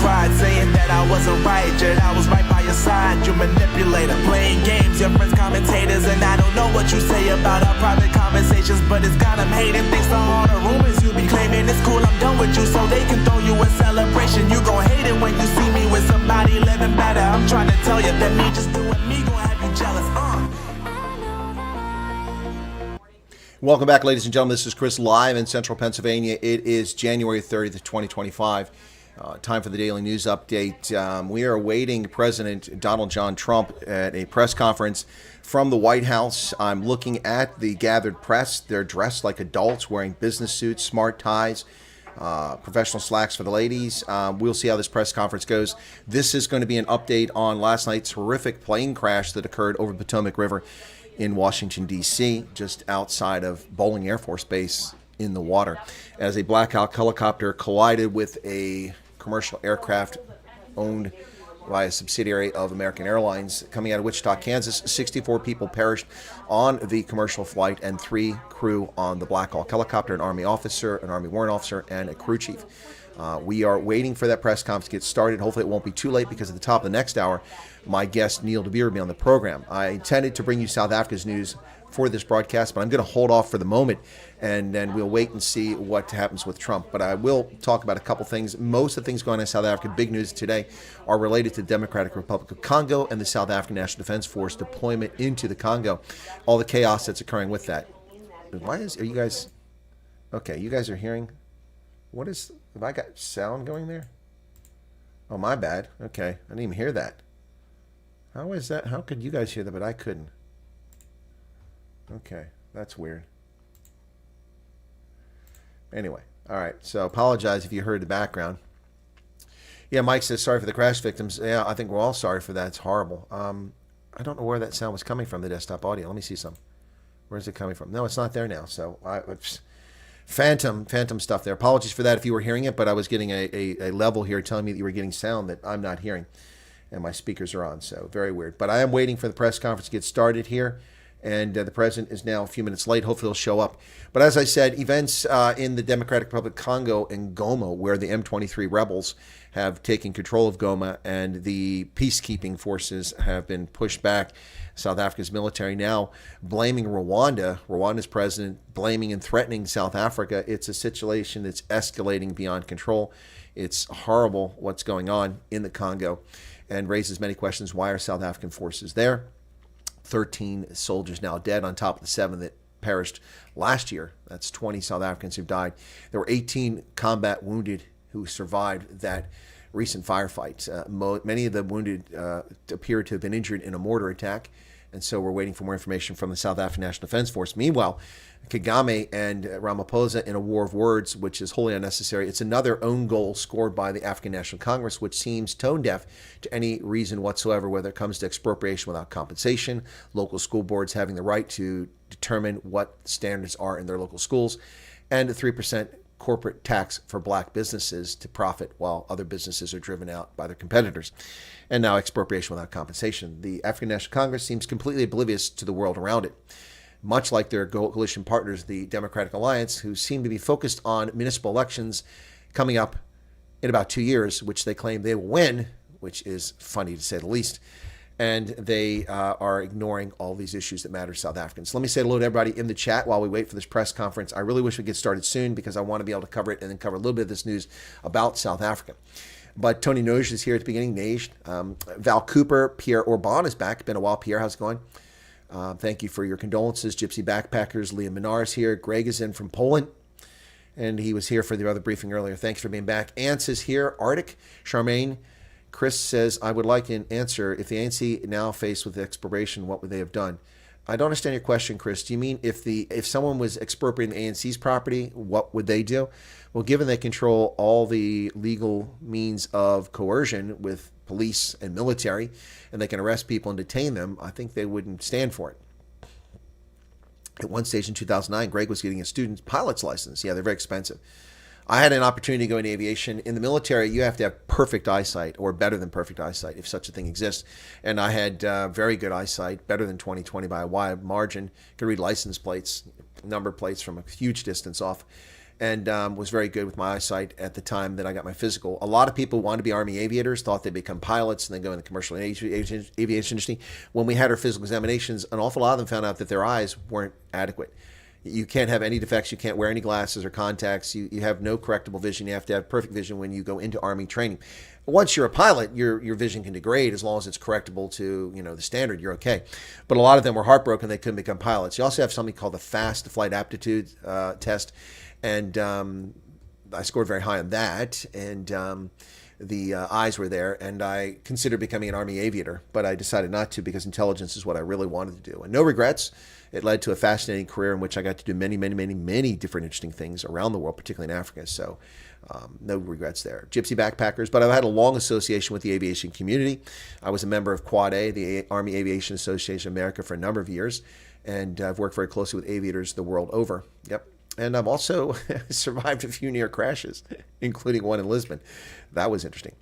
cried, saying that I wasn't right, yet I was right by your side. You manipulator, playing games, your friends commentators, and I don't know what you say about our private conversations, but it's got them hating. Thanks to all the rumors you be claiming. It's cool, I'm done with you, so they can throw you a celebration. You gon' hate it when you see me with somebody living better. I'm trying to tell you that me just doing me gon' have you jealous. Welcome back, ladies and gentlemen. This is Chris live in Central Pennsylvania. It is January 30th, 2025. Time for the daily news update. We are awaiting President Donald John Trump at a press conference from the White House. I'm looking at the gathered press. They're dressed like adults, wearing business suits, smart ties, professional slacks for the ladies. We'll see how this press conference goes. This is going to be an update on last night's horrific plane crash that occurred over the Potomac River in Washington, D.C., just outside of Bolling Air Force Base in the water, as a Black Hawk helicopter collided with a commercial aircraft owned by a subsidiary of American Airlines coming out of Wichita, Kansas. 64 people perished on the commercial flight and 3 crew on the Black Hawk helicopter, an Army officer, an Army warrant officer, and a crew chief. We are waiting for that press conference to get started. Hopefully it won't be too late, because at the top of the next hour, my guest Neil de Beer will be on the program. I intended to bring you South Africa's news for this broadcast, but I'm going to hold off for the moment, and then we'll wait and see what happens with Trump. But I will talk about a couple things. Most of the things going on in South Africa, big news today, are related to the Democratic Republic of Congo and the South African National Defense Force deployment into the Congo. All the chaos that's occurring with that. Are you guys... Okay, you guys are hearing... What is... Have I got sound going there? Oh, my bad. Okay, I didn't even hear that. How is that? How could you guys hear that, but I couldn't? Okay, that's weird. Anyway, all right. So apologize if you heard the background. Yeah, Mike says sorry for the crash victims. Yeah, I think we're all sorry for that. It's horrible. I don't know where that sound was coming from, the desktop audio. Let me see some. Where's it coming from? No, it's not there now. So phantom stuff there. Apologies for that if you were hearing it, but I was getting a level here telling me that you were getting sound that I'm not hearing, and my speakers are on, so very weird. But I am waiting for the press conference to get started here, and the president is now a few minutes late. Hopefully he'll show up. But as I said, events in the Democratic Republic of Congo and Goma, where the M23 rebels have taken control of Goma and the peacekeeping forces have been pushed back. South Africa's military now blaming Rwanda's president blaming and threatening South Africa. It's a situation that's escalating beyond control. It's horrible what's going on in the Congo, and raises many questions. Why are South African forces there? 13 soldiers now dead on top of the 7 that perished last year. That's 20 South Africans who've died. There were 18 combat wounded who survived that recent firefight. Many of the wounded appear to have been injured in a mortar attack, and so we're waiting for more information from the South African National Defense Force. Meanwhile, Kagame and Ramaphosa in a war of words, which is wholly unnecessary. It's another own goal scored by the African National Congress, which seems tone deaf to any reason whatsoever, whether it comes to expropriation without compensation, local school boards having the right to determine what standards are in their local schools, and a 3% corporate tax for black businesses to profit while other businesses are driven out by their competitors. And now expropriation without compensation. The African National Congress seems completely oblivious to the world around it, much like their coalition partners, the Democratic Alliance, who seem to be focused on municipal elections coming up in about 2 years, which they claim they will win, which is funny to say the least. And they are ignoring all these issues that matter to South Africans. So let me say hello to everybody in the chat while we wait for this press conference. I really wish we could get started soon, because I want to be able to cover it and then cover a little bit of this news about South Africa. But Tony Noj is here at the beginning. Naj. Val Cooper, Pierre Orban is back. Been a while, Pierre. How's it going? Thank you for your condolences. Gypsy Backpackers, Liam Minar is here. Greg is in from Poland, and he was here for the other briefing earlier. Thanks for being back. Ants is here. Arctic. Charmaine. Chris says, I would like an answer. If the ANC now faced with expropriation, what would they have done? I don't understand your question, Chris. Do you mean if someone was expropriating the ANC's property, what would they do? Well, given they control all the legal means of coercion with police and military, and they can arrest people and detain them, I think they wouldn't stand for it. At one stage in 2009, Greg was getting a student's pilot's license. Yeah, they're very expensive. I had an opportunity to go into aviation. In the military, you have to have perfect eyesight, or better than perfect eyesight, if such a thing exists. And I had very good eyesight, better than 20/20 by a wide margin. Could read license plates, number plates from a huge distance off. and was very good with my eyesight at the time that I got my physical. A lot of people wanted to be Army aviators, thought they'd become pilots and then go in the commercial aviation industry. When we had our physical examinations, an awful lot of them found out that their eyes weren't adequate. You can't have any defects. You can't wear any glasses or contacts. You have no correctable vision. You have to have perfect vision when you go into Army training. Once you're a pilot, your vision can degrade as long as it's correctable to the standard. You're okay. But a lot of them were heartbroken they couldn't become pilots. You also have something called the FAST flight aptitude test, and I scored very high on that. And the eyes were there, and I considered becoming an Army aviator, but I decided not to because intelligence is what I really wanted to do. And no regrets. It led to a fascinating career in which I got to do many, many, many, many different interesting things around the world, particularly in Africa. So no regrets there. Gypsy backpackers, but I've had a long association with the aviation community. I was a member of Quad A, the Army Aviation Association of America, for a number of years, and I've worked very closely with aviators the world over. Yep. And I've also survived a few near crashes, including one in Lisbon. That was interesting.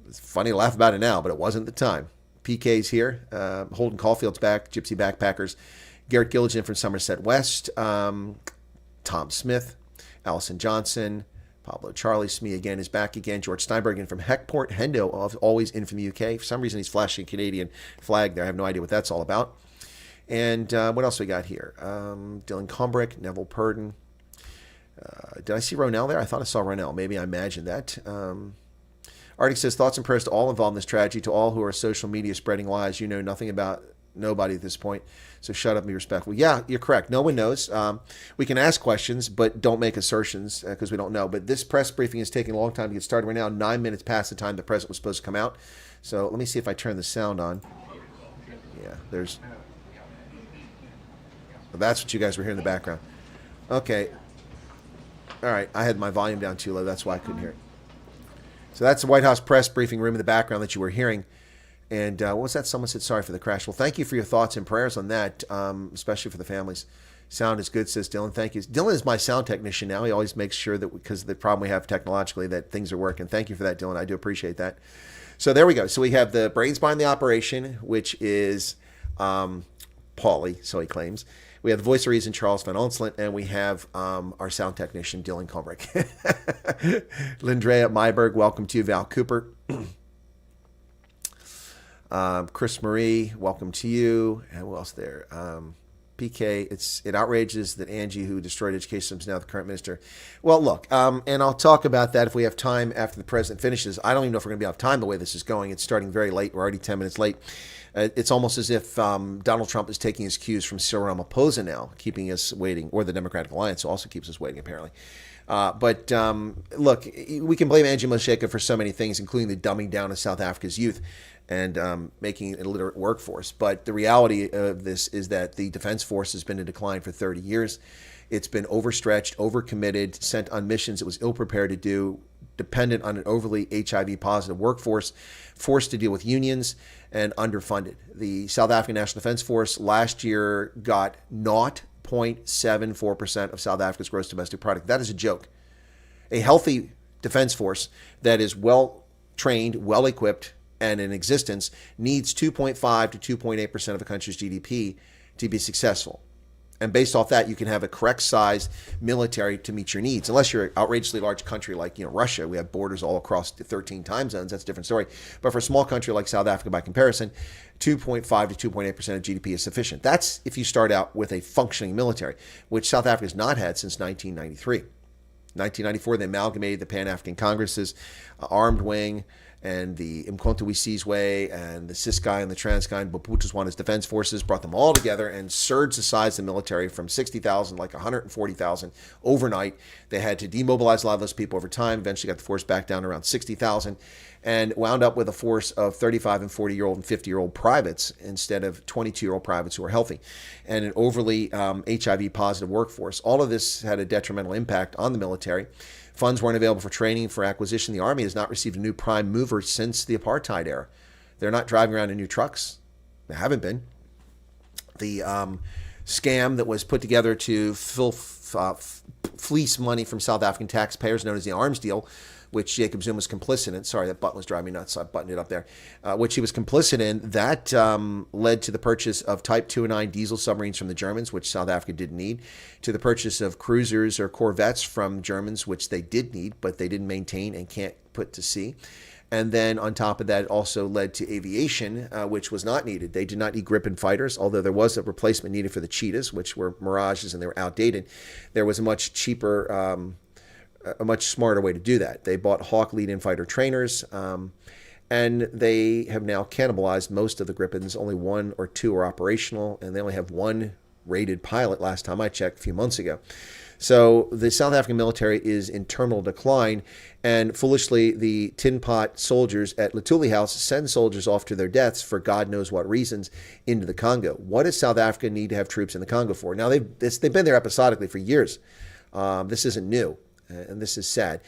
It's funny to laugh about it now, but it wasn't at the time. PK's here. Holden Caulfield's back. Gypsy Backpackers. Garrett Gilligan from Somerset West. Tom Smith. Allison Johnson. Pablo Charlie Smee again is back again. George Steinberg from Heckport. Hendo, always in from the UK. For some reason, he's flashing a Canadian flag there. I have no idea what that's all about. And what else we got here? Dylan Combrick, Neville Purdon. Did I see Ronell there? I thought I saw Ronell. Maybe I imagined that. Arctic says, thoughts and prayers to all involved in this tragedy, to all who are social media spreading lies. You know nothing about nobody at this point, so shut up and be respectful. Yeah, you're correct. No one knows. We can ask questions, but don't make assertions because we don't know. But this press briefing is taking a long time to get started. We're now 9 minutes past the time the president was supposed to come out. So let me see if I turn the sound on. Yeah, there's... That's what you guys were hearing in the background. Okay. All right, I had my volume down too low. That's why I couldn't hear it. So that's the White House press briefing room in the background that you were hearing. And what was that? Someone said sorry for the crash. Well, thank you for your thoughts and prayers on that, especially for the families. Sound is good, says Dylan. Thank you. Dylan is my sound technician now. He always makes sure that, because of the problem we have technologically, that things are working. Thank you for that, Dylan. I do appreciate that. So there we go. So we have the brains behind the operation, which is Paulie, so he claims. We have the voice of reason, Charles Van Onslet, and we have our sound technician, Dylan Combrick. Lindrea Myberg, welcome to you. Val Cooper. Chris Marie, welcome to you. And who else there? PK, it outrages that Angie, who destroyed education systems, is now the current minister. Well, look, and I'll talk about that if we have time after the president finishes. I don't even know if we're going to be out of time the way this is going. It's starting very late. We're already 10 minutes late. It's almost as if Donald Trump is taking his cues from Cyril Ramaphosa now, keeping us waiting, or the Democratic Alliance also keeps us waiting, apparently. But look, we can blame Angie Mosheika for so many things, including the dumbing down of South Africa's youth and making an illiterate workforce. But the reality of this is that the Defense Force has been in decline for 30 years. It's been overstretched, overcommitted, sent on missions it was ill-prepared to do, dependent on an overly HIV-positive workforce, forced to deal with unions, and underfunded. The South African National Defense Force last year got 0.74% of South Africa's gross domestic product. That is a joke. A healthy defense force that is well-trained, well-equipped, and in existence needs 2.5 to 2.8% of the country's GDP to be successful. And based off that, you can have a correct size military to meet your needs. Unless you're an outrageously large country like Russia, we have borders all across the 13 time zones. That's a different story. But for a small country like South Africa, by comparison, 2.5 to 2.8% of GDP is sufficient. That's if you start out with a functioning military, which South Africa has not had since 1993. 1994, they amalgamated the Pan-African Congress's armed wing and the Umkhonto we Sizwe and the Ciskei and the Transkei and Bophuthatswana's defense forces, brought them all together and surged the size of the military from 60,000 like 140,000 overnight. They had to demobilize a lot of those people over time, eventually got the force back down to around 60,000 and wound up with a force of 35 and 40-year-old and 50-year-old privates instead of 22-year-old privates who were healthy, and an overly HIV-positive workforce. All of this had a detrimental impact on the military. Funds weren't available for training, for acquisition. The Army has not received a new prime mover since the apartheid era. They're not driving around in new trucks. They haven't been. The scam that was put together to fleece money from South African taxpayers, known as the arms deal, which Jacob Zuma was complicit in. Sorry, that button was driving me nuts, so I buttoned it up there. Which he was complicit in. That led to the purchase of Type 209 diesel submarines from the Germans, which South Africa didn't need, to the purchase of cruisers or corvettes from Germans, which they did need, but they didn't maintain and can't put to sea. And then on top of that, it also led to aviation, which was not needed. They did not need Gripen fighters, although there was a replacement needed for the Cheetahs, which were Mirages and they were outdated. There was a much cheaper, a much smarter way to do that. They bought Hawk lead-in fighter trainers, and they have now cannibalized most of the Gripens. Only 1 or 2 are operational, and they only have 1 rated pilot last time I checked a few months ago. So the South African military is in terminal decline, and foolishly, the tin pot soldiers at Lutuli House send soldiers off to their deaths for God knows what reasons into the Congo. What does South Africa need to have troops in the Congo for? Now, they've been there episodically for years. This isn't new, and this is sad.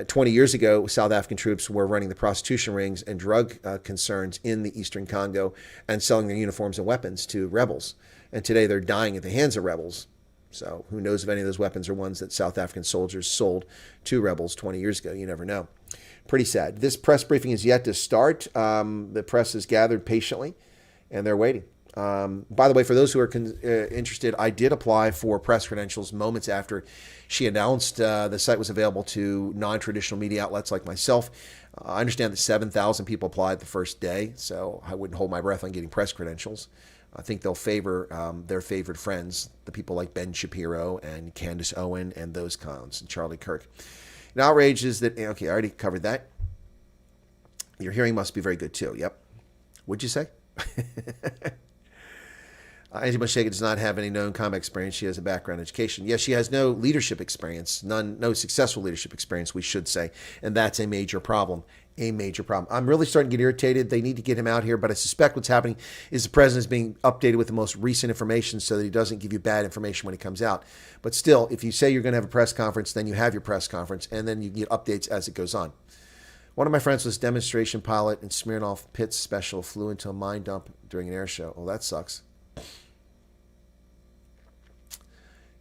20 years ago, South African troops were running the prostitution rings and drug concerns in the eastern Congo and selling their uniforms and weapons to rebels. And today, they're dying at the hands of rebels. So who knows if any of those weapons are ones that South African soldiers sold to rebels 20 years ago. You never know. Pretty sad. This press briefing is yet to start. The press is gathered patiently, and they're waiting. By the way, for those who are interested, I did apply for press credentials moments after she announced the site was available to non-traditional media outlets like myself. I understand that 7,000 people applied the first day, so I wouldn't hold my breath on getting press credentials. I think they'll favor their favorite friends, the people like Ben Shapiro and Candace Owen and those clowns, and Charlie Kirk. An outrage is that, okay, I already covered that. Your hearing must be very good too. Yep. What'd you say? Angie Moshega does not have any known combat experience. She has a background in education. Yes, she has no leadership experience, no successful leadership experience, we should say. And that's a major problem. A major problem. I'm really starting to get irritated. They need to get him out here, but I suspect what's happening is the president is being updated with the most recent information so that he doesn't give you bad information when he comes out. But still, if you say you're going to have a press conference, then you have your press conference, and then you get updates as it goes on. One of my friends was a demonstration pilot in Smirnoff Pitts Special, flew into a mine dump during an air show. Oh, that sucks.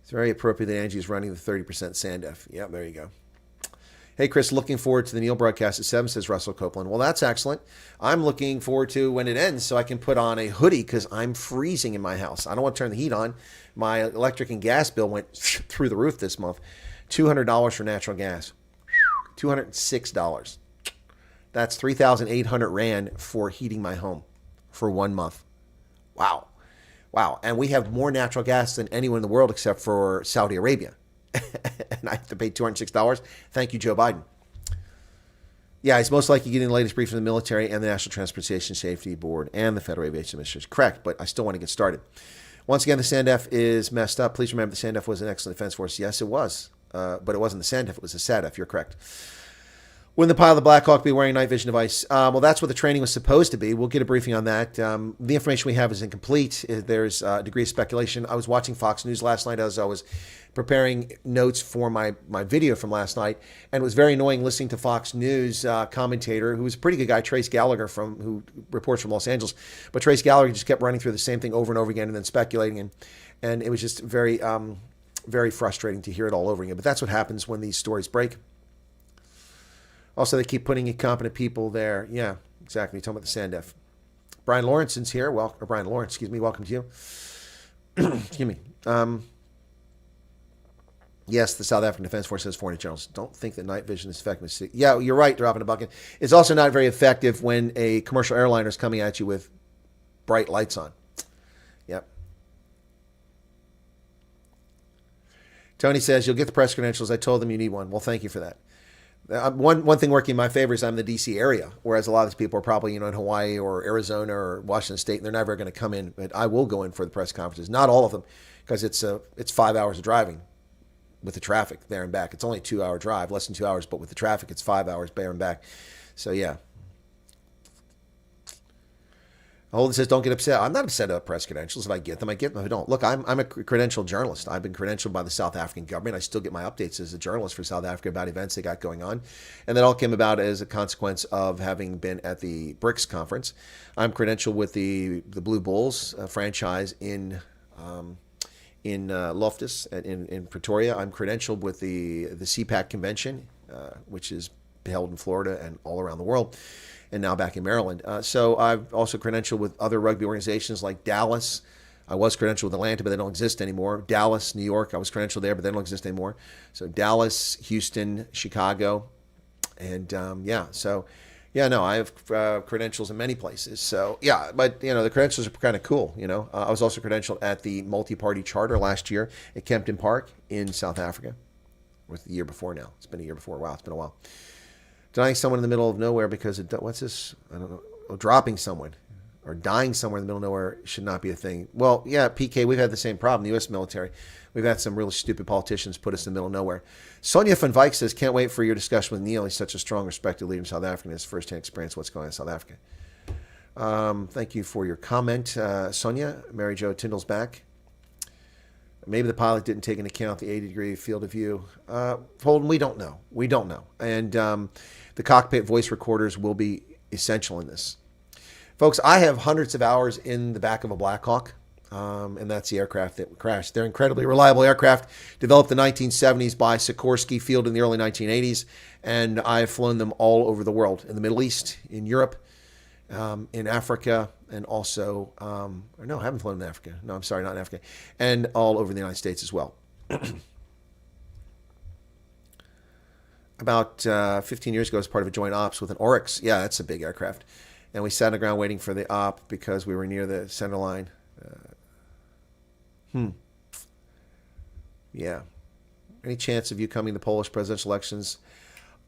It's very appropriate that Angie is running the 30% SANDF. Yeah, there you go. Hey, Chris, looking forward to the Neil broadcast at 7, says Russell Copeland. Well, that's excellent. I'm looking forward to when it ends so I can put on a hoodie because I'm freezing in my house. I don't want to turn the heat on. My electric and gas bill went through the roof this month. $200 for natural gas. $206. That's 3,800 Rand for heating my home for 1 month. Wow. Wow. And we have more natural gas than anyone in the world except for Saudi Arabia. And I have to pay $206. Thank you, Joe Biden. Yeah, he's most likely getting the latest brief from the military and the National Transportation Safety Board and the Federal Aviation Administration. Correct, but I still want to get started. Once again, the SANDF is messed up. Please remember the SANDF was an excellent defense force. Yes, it was. But it wasn't the SANDF. It was the SADF. You're correct. Wouldn't the pilot of the Black Hawk be wearing a night vision device? Well, that's what the training was supposed to be. We'll get a briefing on that. The information we have is incomplete. There's a degree of speculation. I was watching Fox News last night as I was preparing notes for my video from last night, and it was very annoying listening to Fox News commentator, who was a pretty good guy, Trace Gallagher, who reports from Los Angeles. But Trace Gallagher just kept running through the same thing over and over again and then speculating, and it was just very, very frustrating to hear it all over again. But that's what happens when these stories break. Also, they keep putting incompetent people there. Yeah, exactly. You're talking about the SANDF. Brian Lawrenson's here. Brian Lawrence, excuse me. Welcome to you. Excuse me. Yes, the South African Defense Force has 400 generals. Don't think that night vision is effective. Yeah, you're right, dropping a bucket. It's also not very effective when a commercial airliner is coming at you with bright lights on. Yep. Tony says, you'll get the press credentials. I told them you need one. Well, thank you for that. One thing working in my favor is I'm in the D.C. area, whereas a lot of these people are probably in Hawaii or Arizona or Washington State, and they're never going to come in. But I will go in for the press conferences. Not all of them, because it's 5 hours of driving with the traffic there and back. It's only a 2-hour drive, less than 2 hours, but with the traffic, it's 5 hours there and back. So, yeah. Holden says, don't get upset. I'm not upset about press credentials. If I get them, I get them. If I don't. Look, I'm a credentialed journalist. I've been credentialed by the South African government. I still get my updates as a journalist for South Africa about events they got going on. And that all came about as a consequence of having been at the BRICS conference. I'm credentialed with the Blue Bulls franchise in Loftus, in Pretoria. I'm credentialed with the CPAC convention, which is held in Florida and all around the world, and now back in Maryland. So I've also credentialed with other rugby organizations like Dallas. I was credentialed with Atlanta, but they don't exist anymore. Dallas, New York, I was credentialed there, but they don't exist anymore. So Dallas, Houston, Chicago, and I have credentials in many places. So yeah, but the credentials are kind of cool. I was also credentialed at the multi-party charter last year at Kempton Park in South Africa. Or the year before now. It's been a year before. Wow, it's been a while. Denying someone in the middle of nowhere because what's this? I don't know. Oh, dropping someone or dying somewhere in the middle of nowhere should not be a thing. Well, yeah, PK, we've had the same problem. The U.S. military. We've had some really stupid politicians put us in the middle of nowhere. Sonia van Vyk says, can't wait for your discussion with Neil. He's such a strong, respected leader in South Africa and has firsthand experience what's going on in South Africa. Thank you for your comment, Sonia. Mary Jo Tyndall's back. Maybe the pilot didn't take into account the 80-degree field of view. Holden, we don't know. We don't know. And the cockpit voice recorders will be essential in this. Folks, I have hundreds of hours in the back of a Black Hawk, and that's the aircraft that crashed. They're incredibly reliable aircraft, developed in the 1970s by Sikorsky Field in the early 1980s, and I have flown them all over the world, in the Middle East, in Europe, in Africa, and also, I haven't flown in Africa. No, I'm sorry, not in Africa. And all over the United States as well. About 15 years ago, as part of a joint ops with an Oryx. Yeah, that's a big aircraft. And we sat on the ground waiting for the op because we were near the center line. Yeah. Any chance of you coming to Polish presidential elections?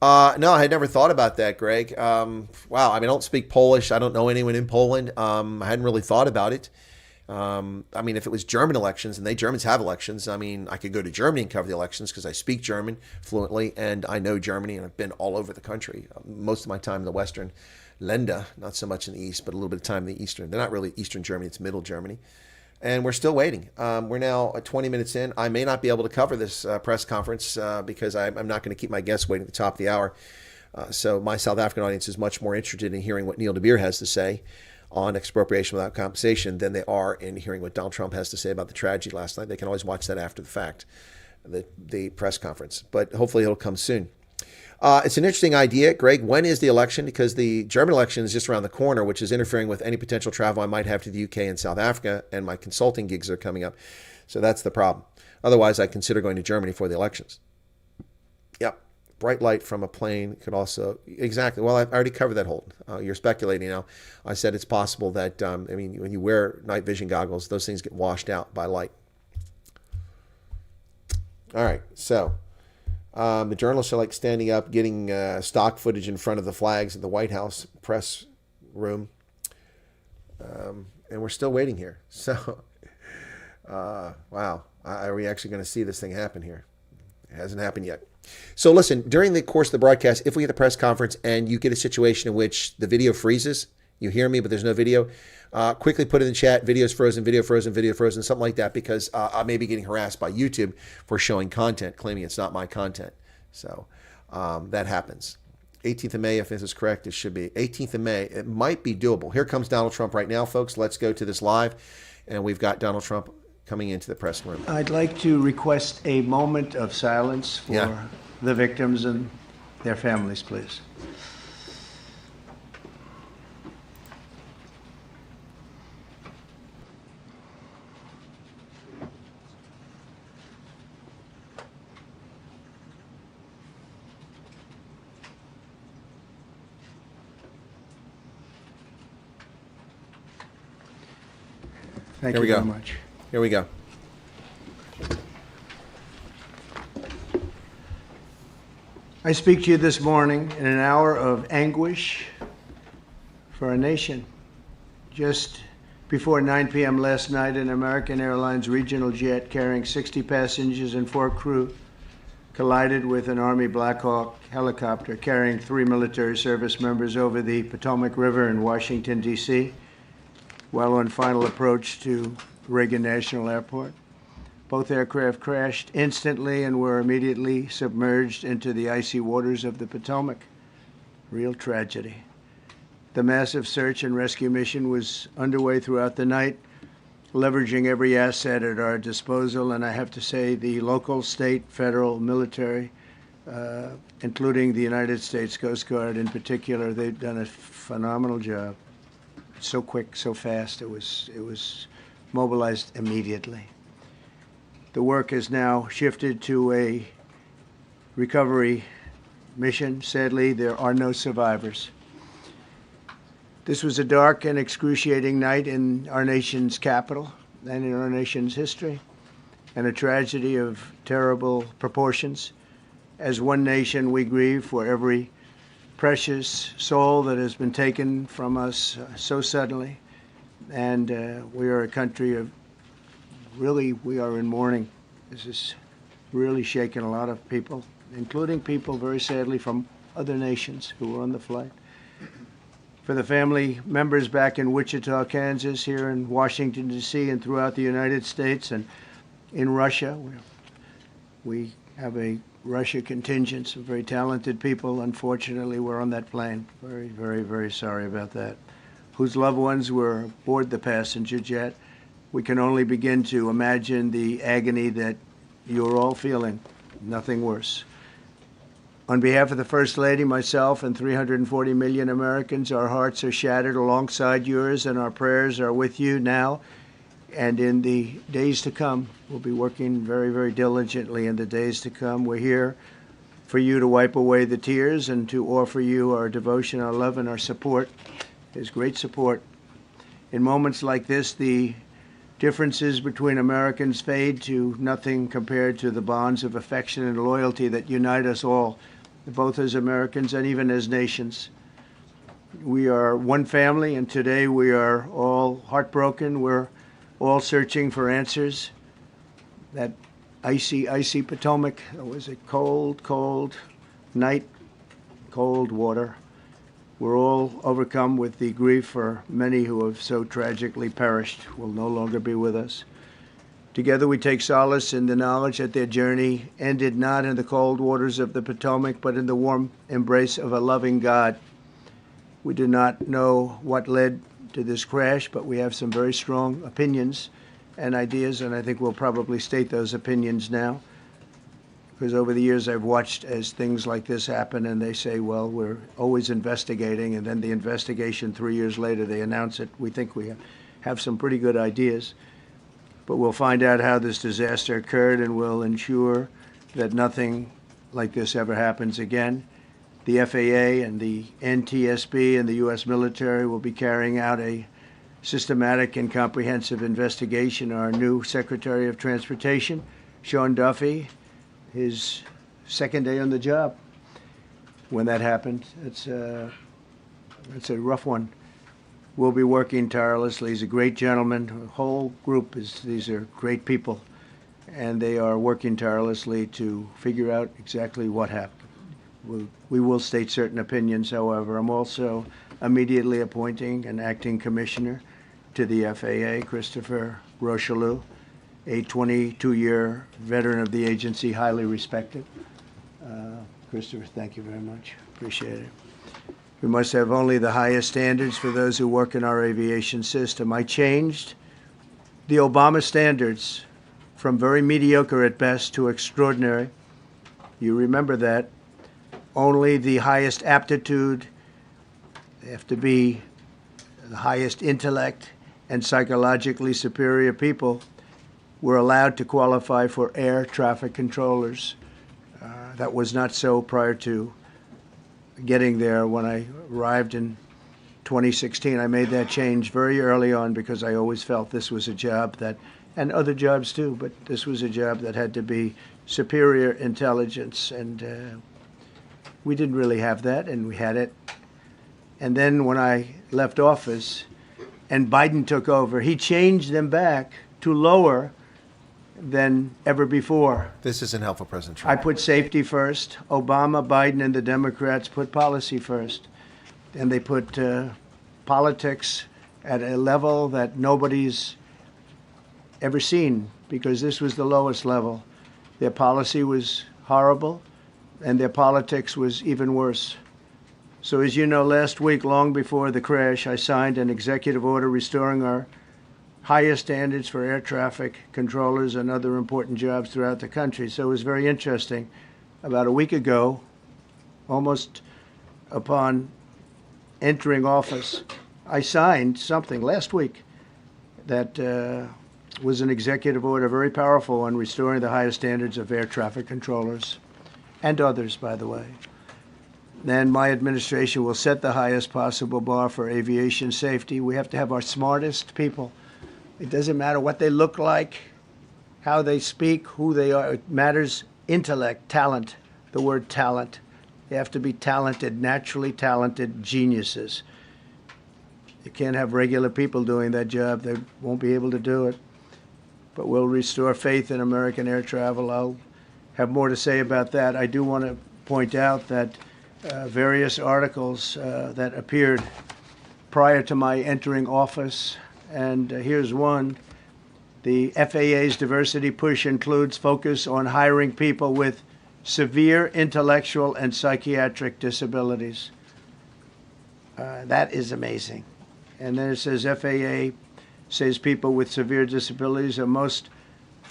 No, I had never thought about that, Greg. Wow, I don't speak Polish. I don't know anyone in Poland. I hadn't really thought about it. If it was German elections, and Germans have elections, I could go to Germany and cover the elections because I speak German fluently, and I know Germany, and I've been all over the country. Most of my time in the Western Länder, not so much in the East, but a little bit of time in the Eastern. They're not really Eastern Germany, it's Middle Germany. And we're still waiting. We're now 20 minutes in. I may not be able to cover this press conference because I'm not going to keep my guests waiting at the top of the hour. So my South African audience is much more interested in hearing what Neil de Beer has to say on expropriation without compensation than they are in hearing what Donald Trump has to say about the tragedy last night. They can always watch that after the fact, the press conference. But hopefully it'll come soon. It's an interesting idea, Greg. When is the election? Because the German election is just around the corner, which is interfering with any potential travel I might have to the UK and South Africa, and my consulting gigs are coming up. So that's the problem. Otherwise, I consider going to Germany for the elections. Yep. Bright light from a plane could also... Exactly. Well, I already covered that, Holden. You're speculating now. I said it's possible that, when you wear night vision goggles, those things get washed out by light. All right. So... the journalists are standing up, getting stock footage in front of the flags at the White House press room. And we're still waiting here. So, wow. Are we actually going to see this thing happen here? It hasn't happened yet. So listen, during the course of the broadcast, if we get the press conference and you get a situation in which the video freezes, you hear me, but there's no video, quickly put in the chat, video's frozen, video frozen, video frozen, something like that, because I may be getting harassed by YouTube for showing content, claiming it's not my content. So that happens. 18th of May, if this is correct, it should be 18th of May. It might be doable. Here comes Donald Trump right now, folks. Let's go to this live. And we've got Donald Trump coming into the press room. I'd like to request a moment of silence for the victims and their families, please. Thank you very much. Here we go. I speak to you this morning in an hour of anguish for our nation. Just before 9 p.m. last night, an American Airlines regional jet carrying 60 passengers and 4 crew collided with an Army Black Hawk helicopter carrying 3 military service members over the Potomac River in Washington, D.C., while on final approach to Reagan National Airport. Both aircraft crashed instantly and were immediately submerged into the icy waters of the Potomac. Real tragedy. The massive search and rescue mission was underway throughout the night, leveraging every asset at our disposal, and I have to say the local, state, federal, military including the United States Coast Guard in particular. They've done a phenomenal job. So quick, so fast. It was mobilized immediately. The work has now shifted to a recovery mission. Sadly, there are no survivors. This was a dark and excruciating night in our nation's capital and in our nation's history, and a tragedy of terrible proportions. As one nation, we grieve for every precious soul that has been taken from us so suddenly. And we are a country of, really, we are in mourning. This is really shaken a lot of people, including people, very sadly, from other nations who were on the flight. For the family members back in Wichita, Kansas, here in Washington, D.C., and throughout the United States and in Russia, we have a Russia contingent, some very talented people. Unfortunately, were on that plane. Very, very, very sorry about that. Whose loved ones were aboard the passenger jet. We can only begin to imagine the agony that you're all feeling. Nothing worse. On behalf of the First Lady, myself, and 340 million Americans, our hearts are shattered alongside yours, and our prayers are with you now and in the days to come. We'll be working very, very diligently in the days to come. We're here for you to wipe away the tears and to offer you our devotion, our love, and our support. There's great support. In moments like this, the differences between Americans fade to nothing compared to the bonds of affection and loyalty that unite us all, both as Americans and even as nations. We are one family, and today we are all heartbroken. We're all searching for answers. That icy, icy Potomac, it was a cold, cold night, cold water. We're all overcome with the grief for many who have so tragically perished, will no longer be with us. Together we take solace in the knowledge that their journey ended not in the cold waters of the Potomac, but in the warm embrace of a loving God. We do not know what led to this crash, but we have some very strong opinions and ideas, and I think we'll probably state those opinions now. Because over the years I've watched as things like this happen, and they say, well, we're always investigating, and then the investigation 3 years later, they announce it. We think we have some pretty good ideas. But we'll find out how this disaster occurred, and we'll ensure that nothing like this ever happens again. The FAA and the NTSB and the U.S. military will be carrying out a systematic and comprehensive investigation. Our new Secretary of Transportation, Sean Duffy, his second day on the job when that happened. It's a rough one. We'll be working tirelessly. He's a great gentleman. The whole group these are great people, and they are working tirelessly to figure out exactly what happened. We will state certain opinions, however. I'm also immediately appointing an acting commissioner to the FAA, Christopher Rocheleau, a 22-year veteran of the agency, highly respected. Christopher, thank you very much. Appreciate it. We must have only the highest standards for those who work in our aviation system. I changed the Obama standards from very mediocre at best to extraordinary. You remember that. Only the highest aptitude, they have to be the highest intellect and psychologically superior people were allowed to qualify for air traffic controllers. That was not so prior to getting there. When I arrived in 2016, I made that change very early on because I always felt this was a job that, and other jobs too, but this was a job that had to be superior intelligence, and we didn't really have that, and we had it. And then when I left office and Biden took over, he changed them back to lower than ever before. This isn't helpful, President Trump. I put safety first. Obama, Biden, and the Democrats put policy first. And they put politics at a level that nobody's ever seen, because this was the lowest level. Their policy was horrible, and their politics was even worse. So as you know, last week, long before the crash, I signed an executive order restoring our highest standards for air traffic controllers and other important jobs throughout the country. So it was very interesting. about a week ago, almost upon entering office, I signed something last week that was an executive order, very powerful, on restoring the highest standards of air traffic controllers and others, by the way. Then my administration will set the highest possible bar for aviation safety. We have to have our smartest people. It doesn't matter what they look like, how they speak, who they are. It matters intellect, talent, the word talent. They have to be talented, naturally talented geniuses. You can't have regular people doing that job. They won't be able to do it. But we'll restore faith in American air travel. I'll have more to say about that. I do want to point out that various articles that appeared prior to my entering office, and here's one. The FAA's diversity push includes focus on hiring people with severe intellectual and psychiatric disabilities. That is amazing. And then it says FAA says people with severe disabilities are most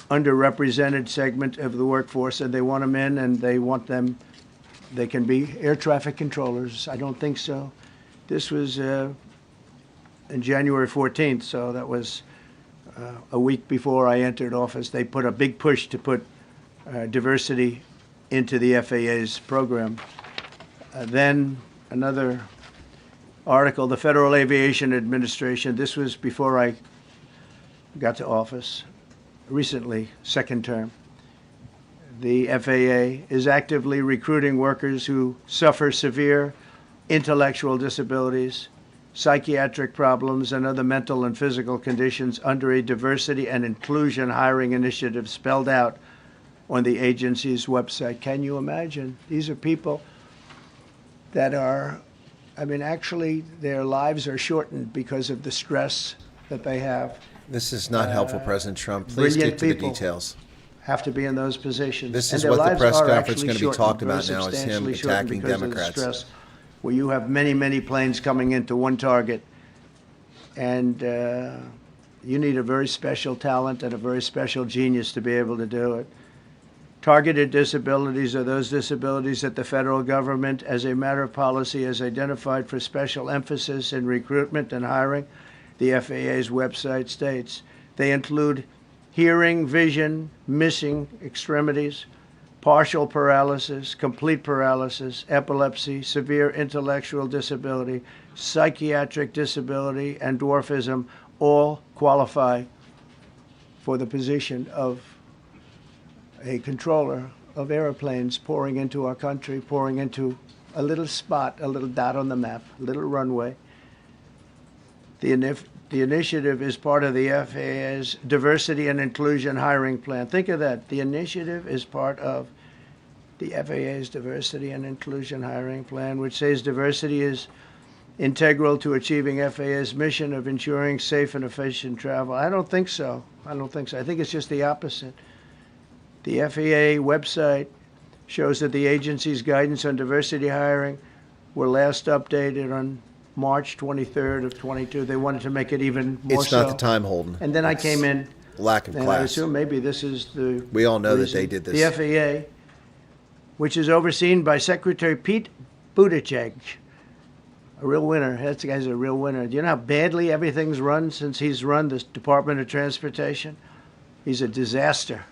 underrepresented segment of the workforce, and they want them in, and they want them, they can be air traffic controllers. I don't think so. This was in January 14th, so that was a week before I entered office. They put a big push to put diversity into the FAA's program. Then another article, the Federal Aviation Administration, this was before I got to office, recently, second term. The FAA is actively recruiting workers who suffer severe intellectual disabilities, psychiatric problems, and other mental and physical conditions under a diversity and inclusion hiring initiative spelled out on the agency's website. Can you imagine? These are people that are, I mean, actually, their lives are shortened because of the stress that they have. This is not helpful, President Trump. Please get to the details. Have to be in those positions. This is and what the press conference is actually going to be talked about very now, is him substantially shortened attacking because of the Democrats. stress, where you have many, many planes coming into one target, and you need a very special talent and a very special genius to be able to do it. Targeted disabilities are those disabilities that the federal government, as a matter of policy, has identified for special emphasis in recruitment and hiring. The FAA's website states they include hearing, vision, missing extremities, partial paralysis, complete paralysis, epilepsy, severe intellectual disability, psychiatric disability, and dwarfism all qualify for the position of a controller of airplanes pouring into our country, pouring into a little spot, a little dot on the map, a little runway. The initiative is part of the FAA's diversity and inclusion hiring plan. Think of that. The initiative is part of the FAA's diversity and inclusion hiring plan, which says diversity is integral to achieving FAA's mission of ensuring safe and efficient travel. I don't think so. I don't think so. I think it's just the opposite. The FAA website shows that the agency's guidance on diversity hiring were last updated on March 23rd of 22. They wanted to make it even more It's not the time, Holden. And then I came in, Lack of and class. I assume maybe this is the We all know that reason. they did this. The FAA, which is overseen by Secretary Pete Buttigieg, a real winner. That guy's a real winner. Do you know how badly everything's run since he's run this Department of Transportation? He's a disaster.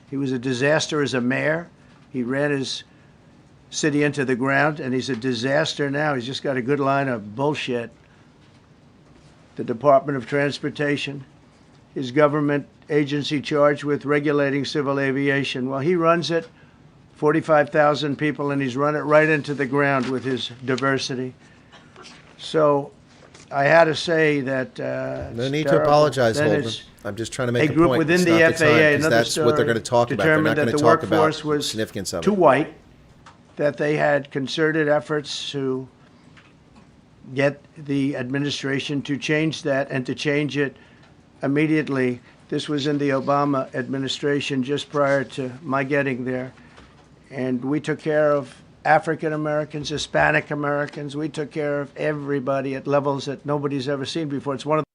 He was a disaster as a mayor. He ran his city into the ground, and he's a disaster now. He's just got a good line of bullshit. The Department of Transportation, his government agency charged with regulating civil aviation. Well, he runs it, 45,000 people, and he's run it right into the ground with his diversity. So I had to say that No need to terrible. apologize, Then Holden. it's I'm just trying to make a a group point. within It's the not FAA, the time, 'cause another that's what they're going to talk about. They're not determined going that to the talk about workforce the was significance of too it. white, that they had concerted efforts to get the administration to change that and to change it immediately. This was in the Obama administration just prior to my getting there. And we took care of African Americans, Hispanic Americans. We took care of everybody at levels that nobody's ever seen before. It's one of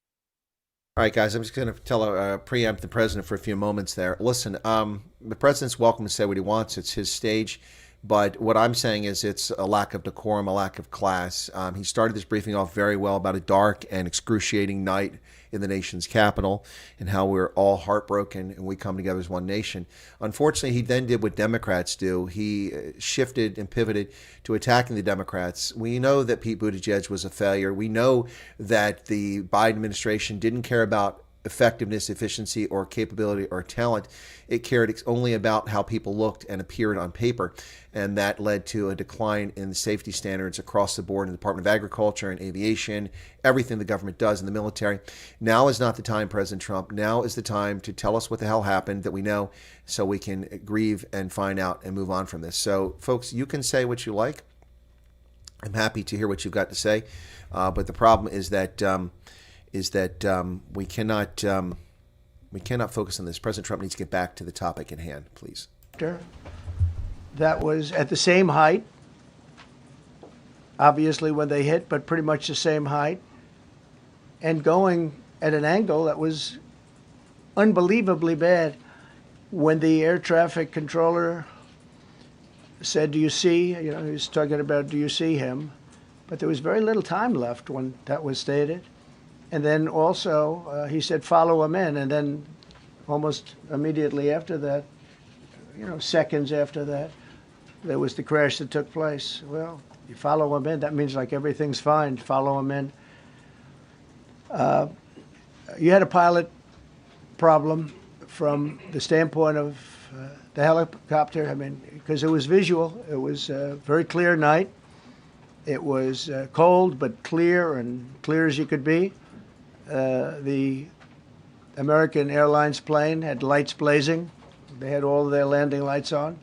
All right, guys, I'm just going to preempt the president for a few moments there. Listen, the president's welcome to say what he wants. It's his stage. But what I'm saying is it's a lack of decorum, a lack of class. He started this briefing off very well about a dark and excruciating night in the nation's capital and how we're all heartbroken and we come together as one nation. Unfortunately, he then did what Democrats do. He shifted and pivoted to attacking the Democrats. We know that Pete Buttigieg was a failure. We know that the Biden administration didn't care about effectiveness, efficiency, or capability or talent. It cared only about how people looked and appeared on paper. And that led to a decline in the safety standards across the board in the Department of Agriculture and aviation, everything the government does in the military. Now is not the time, President Trump. Now is the time to tell us what the hell happened that we know so we can grieve and find out and move on from this. So, folks, you can say what you like. I'm happy to hear what you've got to say. But the problem is that we cannot focus on this. President Trump needs to get back to the topic at hand, please. That was at the same height, obviously when they hit, but pretty much the same height, and going at an angle that was unbelievably bad. When the air traffic controller said, "Do you see?" He was talking about, "Do you see him?" But there was very little time left when that was stated. And then also he said, "Follow him in." And then almost immediately after that, seconds after that, there was the crash that took place. Well, you follow him in, that means like everything's fine. Follow him in. You had a pilot problem from the standpoint of the helicopter. I mean, because it was visual. It was a very clear night. It was cold but clear, and clear as you could be. The American Airlines plane had lights blazing. They had all of their landing lights on.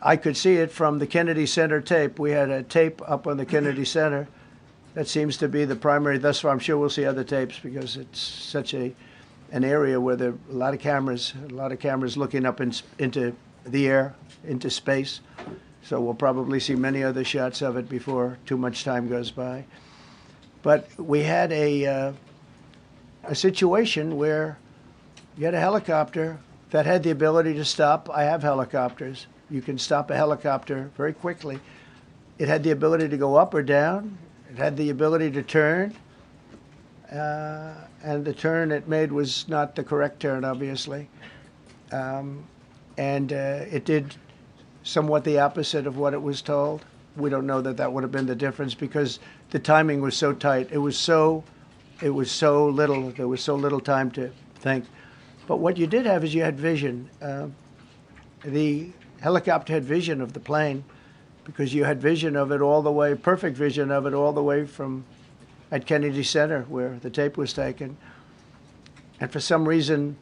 I could see it from the Kennedy Center tape. We had a tape up on the Kennedy Center. That seems to be the primary. Thus far, I'm sure we'll see other tapes because it's such an area where there are a lot of cameras looking up into the air, into space. So we'll probably see many other shots of it before too much time goes by. But we had a situation where you had a helicopter that had the ability to stop. I have helicopters. You can stop a helicopter very quickly. It had the ability to go up or down. It had the ability to turn. And the turn it made was not the correct turn, obviously. It did somewhat the opposite of what it was told. We don't know that would have been the difference because the timing was so tight. It was so little. There was so little time to think. But what you did have is you had vision. The helicopter had vision of the plane because you had vision of it all the way, perfect vision of it all the way from at Kennedy Center where the tape was taken. And for some reason,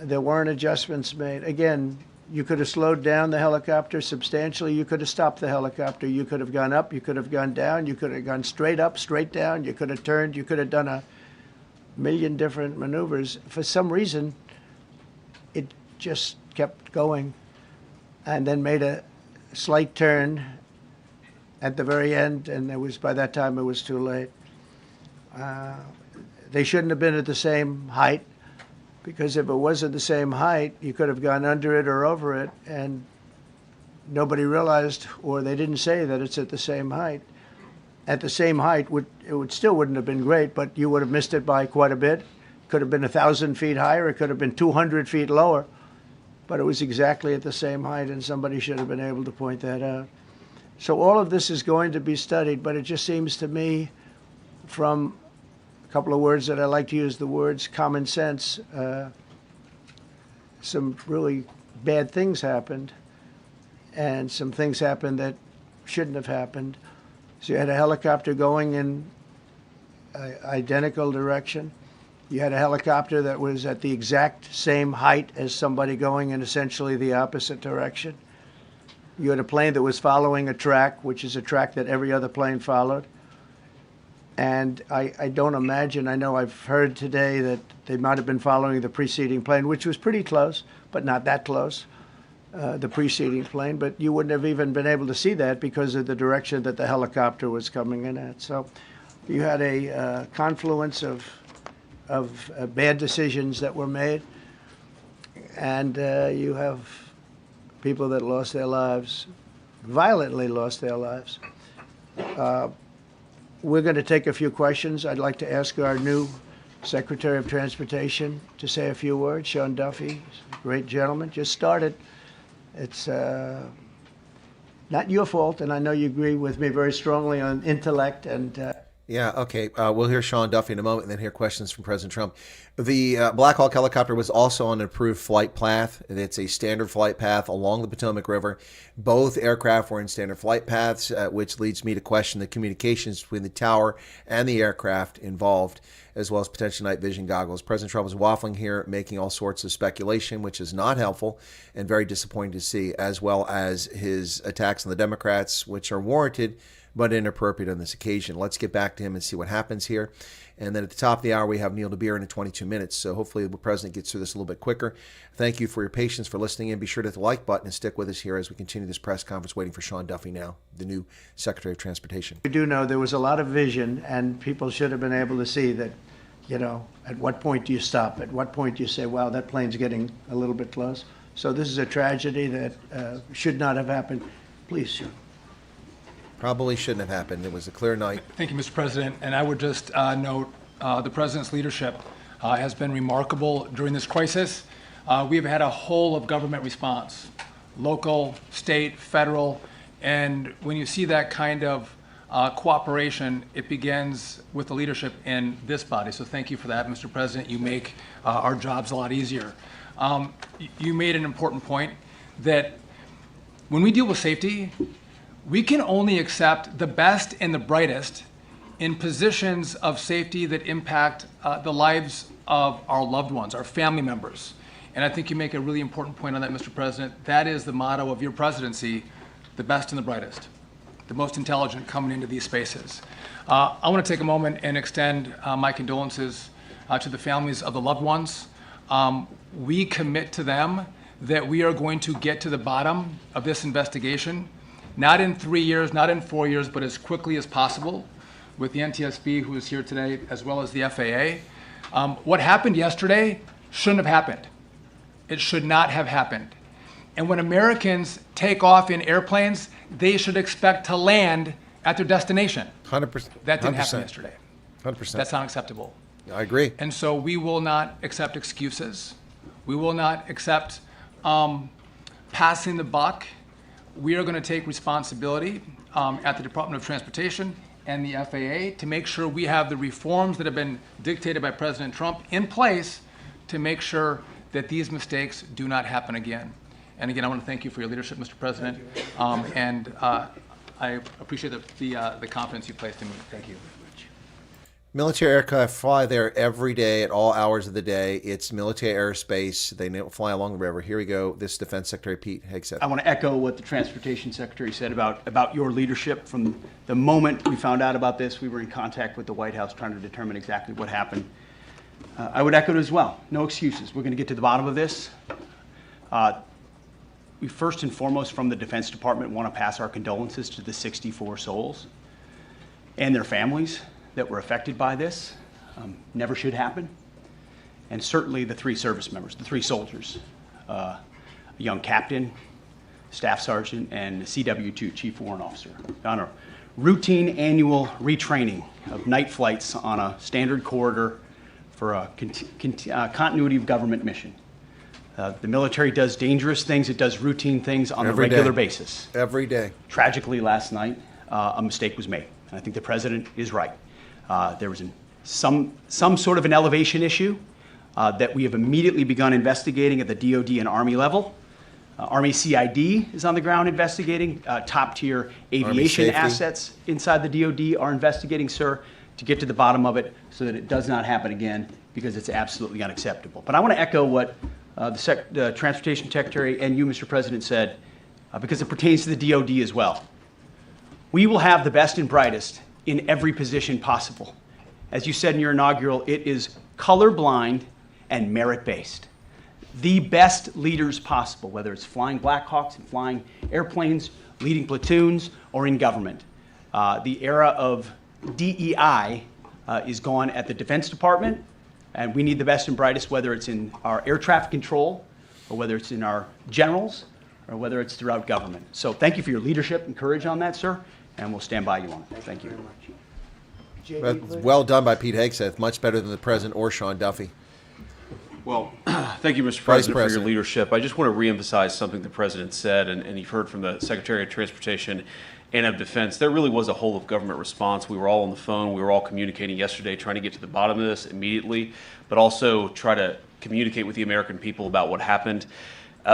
there weren't adjustments made. Again, you could have slowed down the helicopter substantially. You could have stopped the helicopter. You could have gone up. You could have gone down. You could have gone straight up, straight down. You could have turned. You could have done a million different maneuvers. For some reason, it just kept going and then made a slight turn at the very end, and by that time it was too late. They shouldn't have been at the same height, because if it was at the same height, you could have gone under it or over it, and nobody realized, or they didn't say that it's at the same height. At the same height, it still wouldn't have been great, but you would have missed it by quite a bit. It could have been 1,000 feet higher. It could have been 200 feet lower. But it was exactly at the same height, and somebody should have been able to point that out. So all of this is going to be studied, but it just seems to me, from a couple of words that I like to use, the words common sense, some really bad things happened, and some things happened that shouldn't have happened. So you had a helicopter going in an identical direction. You had a helicopter that was at the exact same height as somebody going in essentially the opposite direction. You had a plane that was following a track, which is a track that every other plane followed. And I don't imagine, I know I've heard today that they might have been following the preceding plane, which was pretty close, but not that close, the preceding plane. But you wouldn't have even been able to see that because of the direction that the helicopter was coming in at. So you had a confluence of of bad decisions that were made. And you have people that lost their lives, violently lost their lives. We're going to take a few questions. I'd like to ask our new Secretary of Transportation to say a few words. Sean Duffy, great gentleman, just started. It's not your fault, and I know you agree with me very strongly on intellect and. Yeah, okay. We'll hear Sean Duffy in a moment and then hear questions from President Trump. The Black Hawk helicopter was also on an approved flight path. It's a standard flight path along the Potomac River. Both aircraft were in standard flight paths, which leads me to question the communications between the tower and the aircraft involved, as well as potential night vision goggles. President Trump was waffling here, making all sorts of speculation, which is not helpful and very disappointing to see, as well as his attacks on the Democrats, which are warranted but inappropriate on this occasion. Let's get back to him and see what happens here. And then at the top of the hour, we have Neil DeBeer in 22 minutes. So hopefully the president gets through this a little bit quicker. Thank you for your patience, for listening in. Be sure to hit the like button and stick with us here as we continue this press conference, waiting for Sean Duffy now, the new Secretary of Transportation. We do know there was a lot of vision, and people should have been able to see that, you know, at what point do you stop? At what point do you say, wow, that plane's getting a little bit close? So this is a tragedy that should not have happened. Please, Sean. Probably shouldn't have happened. It was a clear night. Thank you, Mr. President. And I would just note the President's leadership has been remarkable during this crisis. We've had a whole of government response, local, state, federal, and when you see that kind of cooperation, it begins with the leadership in this body. So thank you for that, Mr. President. You make our jobs a lot easier. You made an important point that when we deal with safety, we can only accept the best and the brightest in positions of safety that impact the lives of our loved ones, our family members. And I think you make a really important point on that, Mr. President. That is the motto of your presidency, the best and the brightest, the most intelligent coming into these spaces. I want to take a moment and extend my condolences to the families of the loved ones. We commit to them that we are going to get to the bottom of this investigation. Not in 3 years, not in 4 years, but as quickly as possible with the NTSB, who is here today, as well as the FAA. What happened yesterday shouldn't have happened. It should not have happened. And when Americans take off in airplanes, they should expect to land at their destination. 100%. That didn't happen yesterday. 100%. That's not acceptable. I agree. And so we will not accept excuses. We will not accept passing the buck. We are going to take responsibility at the Department of Transportation and the FAA to make sure we have the reforms that have been dictated by President Trump in place to make sure that these mistakes do not happen again. And again, I want to thank you for your leadership, Mr. President, and I appreciate the confidence you placed in me. Thank you. Military aircraft fly there every day at all hours of the day. It's military airspace. They fly along the river. Here we go. This Defense Secretary Pete Hegseth. I want to echo what the Transportation Secretary said about your leadership. From the moment we found out about this, we were in contact with the White House trying to determine exactly what happened. I would echo it as well. No excuses. We're going to get to the bottom of this. We first and foremost, from the Defense Department, want to pass our condolences to the 64 souls and their families that were affected by this. Never should happen. And certainly the 3 service members, the 3 soldiers, a young captain, staff sergeant, and a CW2, Chief Warrant Officer, on a routine annual retraining of night flights on a standard corridor for a continuity of government mission. The military does dangerous things. It does routine things on a regular basis. Every day. Tragically, last night, a mistake was made. And I think the president is right. There was some sort of an elevation issue that we have immediately begun investigating at the DOD and Army level. Army CID is on the ground investigating. Top-tier aviation assets inside the DOD are investigating, sir, to get to the bottom of it so that it does not happen again, because it's absolutely unacceptable. But I want to echo what the Transportation Secretary and you, Mr. President, said, because it pertains to the DOD as well. We will have the best and brightest in every position possible. As you said in your inaugural, it is colorblind and merit-based. The best leaders possible, whether it's flying Black Hawks and flying airplanes, leading platoons, or in government. The era of DEI is gone at the Defense Department, And we need the best and brightest, whether it's in our air traffic control, or whether it's in our generals, or whether it's throughout government. So thank you for your leadership and courage on that, sir, and we'll stand by you on it. Thank you. Well done by Pete Hegseth. Much better than the president or Sean Duffy. Well, thank you, Mr. President, for your leadership. I just want to reemphasize something the President said, and you've heard from the Secretary of Transportation and of Defense. There really was a whole of government response. We were all on the phone. We were all communicating yesterday, trying to get to the bottom of this immediately, but also try to communicate with the American people about what happened.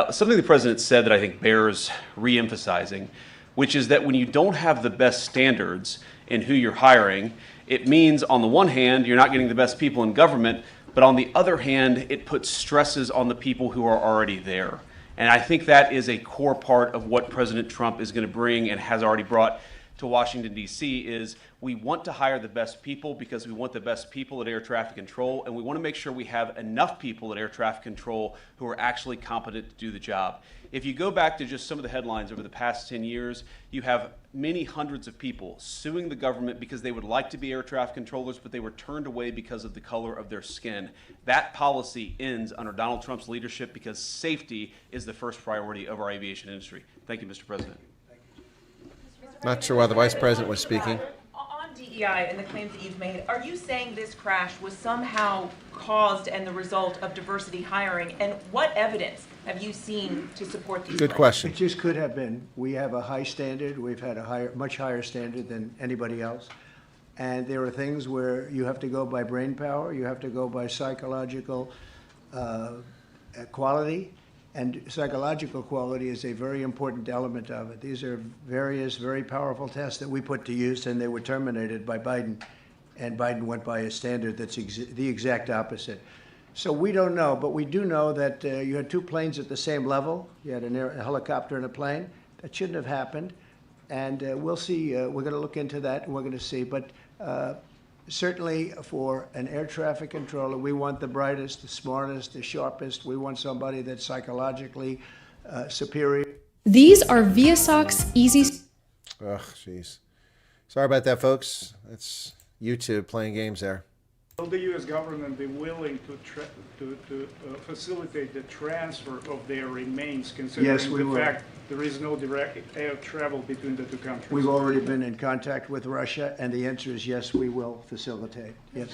Something the President said that I think bears reemphasizing, which is that when you don't have the best standards in who you're hiring, it means, on the one hand, you're not getting the best people in government, but on the other hand, it puts stresses on the people who are already there. And I think that is a core part of what President Trump is going to bring and has already brought to Washington, D.C., is we want to hire the best people because we want the best people at air traffic control, and we want to make sure we have enough people at air traffic control who are actually competent to do the job. If you go back to just some of the headlines over the past 10 years, you have many hundreds of people suing the government because they would like to be air traffic controllers, but they were turned away because of the color of their skin. That policy ends under Donald Trump's leadership because safety is the first priority of our aviation industry. Thank you, Mr. President. Not sure why the Vice President was speaking. On DEI and the claims that you've made, are you saying this crash was somehow caused and the result of diversity hiring? And what evidence have you seen to support these Good claims? question. It just could have been. We have a high standard. We've had a much higher standard than anybody else. And there are things where you have to go by brain power, you have to go by psychological quality, and psychological quality is a very important element of it. These are various very powerful tests that we put to use, and they were terminated by Biden, and Biden went by a standard that's the exact opposite. So we don't know, but we do know that you had two planes at the same level. You had a helicopter and a plane. That shouldn't have happened, and we'll see. We're going to look into that, and we're going to see. But certainly for an air traffic controller, we want the brightest, the smartest, the sharpest. We want somebody that's psychologically superior. These are Viasoc's easy. Ugh, jeez. Sorry about that, folks. That's YouTube playing games there. Will the U.S. government be willing to facilitate the transfer of their remains, considering Yes, we the will. fact there is no direct air travel between the two countries? We've already been in contact with Russia, and the answer is yes, we will facilitate. Yes.